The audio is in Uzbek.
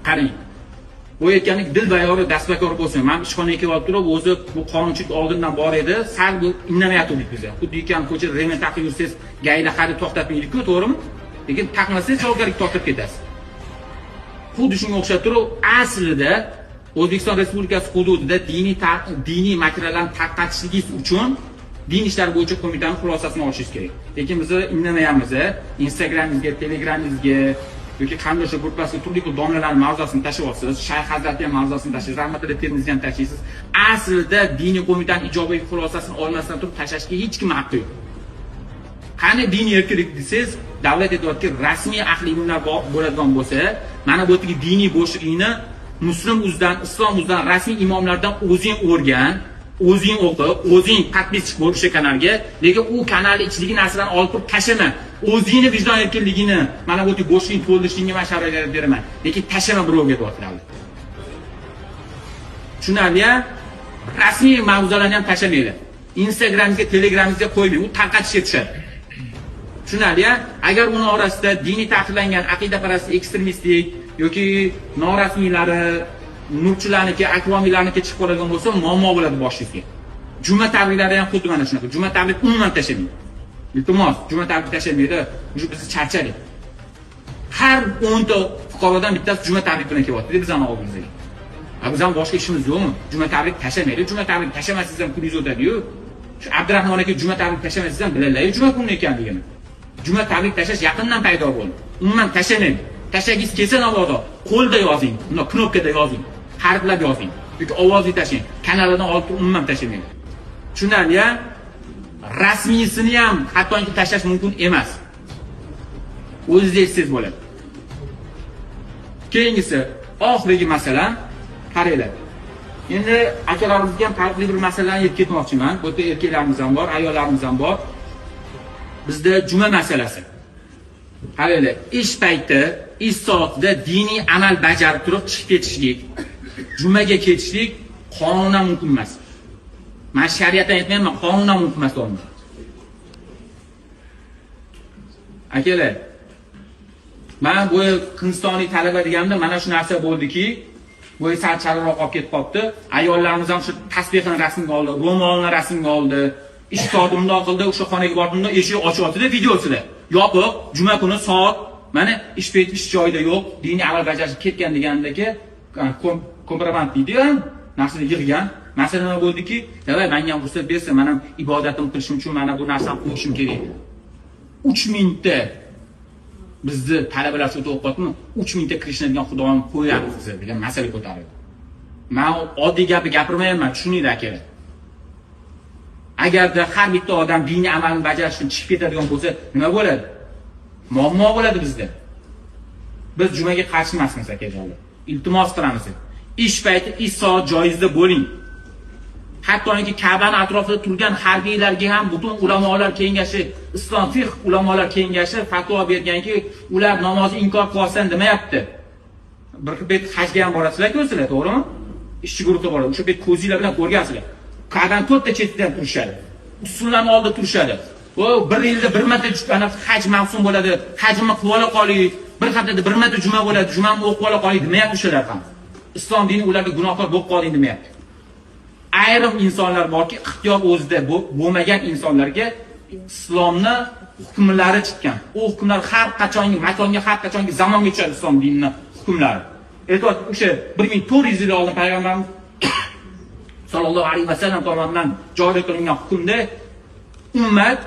Qarang. Bu aytgandek dilbayori dasbakor bo'lsin. Men ishxonaga kelib turib, o'zi bu qonunchilik oldindan bor edi, sal bu indamayotgandik biz. Xuddi ekan ko'cha remen taqib yursangiz, gayda xarid to'xtatmaydi-ku, to'g'rimi? Lekin taqmasangiz javobgarlik tortib ketasiz. Xuddi shunga o'xshab turib, aslida O'zbekiston Respublikasi hududida diniy materiallarni tarqatishingiz uchun din ishlari bo'yicha qo'mitaning xulosasini olishingiz kerak. Lekin biz indamayapmiz. Instagramingizga, Telegramingizga yoki qanday shu gruppasiga turli xil domlalarning mavzusini tashlayapsiz, Shayx Hazratli ham mavzusini tashlaysiz, Rahmatilla Termizni ham tashlaysiz. Aslida diniy qo'mitaning ijobiy xulosasini olmasdan turib tashlashga hech kim haqqi yo'q. Qani diniy erkinlik desangiz, davlat aytayotgan rasmiy ahli ilmlar bo'ladigan bo'lsa, mana bu yerdagi diniy bo'shliqni Muslim o'zidan, Islom o'zidan, rasmiy imomlardan o'zing o'rgan, o'zing o'qi, o'zing podpisчик bo'l o'sha kanalga, lekin u kanalni ichidagi narsalarni olib turib tashlama. O'zingni vijdon erkinligini, mana bu yerdagi bo'shlikni to'ldirishingga men sharoitlar beraman. Lekin tashlama birovga deyaptilar. Tushunarli-a? Rasmiy mavzularni ham tashlamanglar. Instagramga, Telegramga qo'ymang, u tarqatishga tushadi. Tushunarli-a? Agar uni orasida diniy ta'qidlangan aqidaparast ekstremistik yoki norasmiylari, nurchilarniki, akvomiylarniki chiqib qoladigan bo'lsa, muammo bo'ladi boshingizga. Juma tabriklari ham xuddi mana shunaqa. Juma tabrik umuman tashlamang. Iltimos, juma tabrik tashlamaydi, o'sha bizni charchadik. Har 10 ta fuqarodan bittasi juma tabrik bilan kelyapti, bizning oldimizga. Biz ham boshqa ishimiz yo'qmi? Juma tabrik tashlamaydi. Juma tabrik tashlamasangiz ham kuningiz o'tadi-yu. Shu Abdurahmon aka juma tabrik tashlamasangiz ham bilalay, juma kuni ekanligini. Juma tabrik tashlash yaqindan paydo bo'ldi. Umuman tashlamaydi. Tashlagingiz kelsa navodo, qo'lda yozing, unda knopkada yozing, harflab yozing yoki ovozli tashlang. Kanalidan olib umuman tashlamang. Tushunarli-a? Rasmiysini ham hattoki tashlash mumkin emas. O'zingiz eshitsangiz bo'ladi. Keyingisi, oxirgi masala, qaranglar. Endi akalarimizga ham farqli bir masalalarni yetib ketmoqchiman. Bu yerda erkaklarimiz ham bor, ayollarimiz ham bor. Bizda juma masalasi. Qaranglar, ish payti, ish soatida diniy amal bajarib turib chiqib ketishlik, jumaga ketishlik qonunan mumkin emas. Men shariatdan aytmayman, qonunan mumkin emas o'rni. Akalar, men bu Hindistonlik talaba deganimda mana shu narsa bo'ldiki, bu sal chaliroq olib ketib qoldi. Ayollarimiz ham shu tasbihini rasmga oldi, ro'molni rasmga oldi. Ish soati bundoq qildi, o'sha xonaga bordimda eshik ochyapti-da videosida. Yopiq, juma kuni soat mana ish payti ish joyida yo'q, diniy amal bajarishga ketgan degandagi kompromant deydi-ku, narsani yig'gan. Masala nima bo'ldiki, "Davay, menga ham ruxsat bersa, men ham ibodatimni qilishim uchun mana bu narsani qo'yishim kerak." 3 mingta bizni talabalar shu o'qiyaptimi? 3 mingta Krishnadigan Xudoni qo'yamiz degan masala ko'tarildi. Men oddiy gapni gapirmayman, tushuninglar akalar. Agarda har bitta odam diniy amalni bajarish uchun chiqib ketadigan bo'lsa, nima bo'ladi? Muammo bo'ladi bizda. Biz jumaga qarshi emasmiz akajonlar. Iltimos qilamiz. Ish payti, ish soat joyingizda bo'ling. Hattoki Ka'bani atrofida turgan harbiylarga ham butun ulamolar kengashi, Islom fiqh ulamolar kengashi fatvo berganki, ular namozni inkor qilsan demayapti. Bir bet hajga ham borasizlar-ku o'zingizlar, to'g'rimi? Ishchi guruhga boradi. O'sha bet ko'zingizlar bilan ko'rgansizlar. Ka'badan 4 ta chetidan turishadi. Usullarning oldida turishadi. O bir yilda bir marta ana haj mavsum bo'ladi. Hajni qilib ola qoling. Bir haftada bir marta juma bo'ladi. Jumani o'qib ola qoling demayapti o'shalar ham. Islom dini ularga gunohkor bo'lib qoling demayapti. Ayrim insonlar borki, ixtiyor o'zida bo'lmagan insonlarga islomni hukmlari chiqqan. U hukmlar har qachongi makonga, har qachongi zamonga tushadi islom dinining hukmlari. Aytib o'sha 1400 yil oldin payg'ambarimiz sallallohu alayhi vasallam tomonidan joriy qilingan hukmda ummat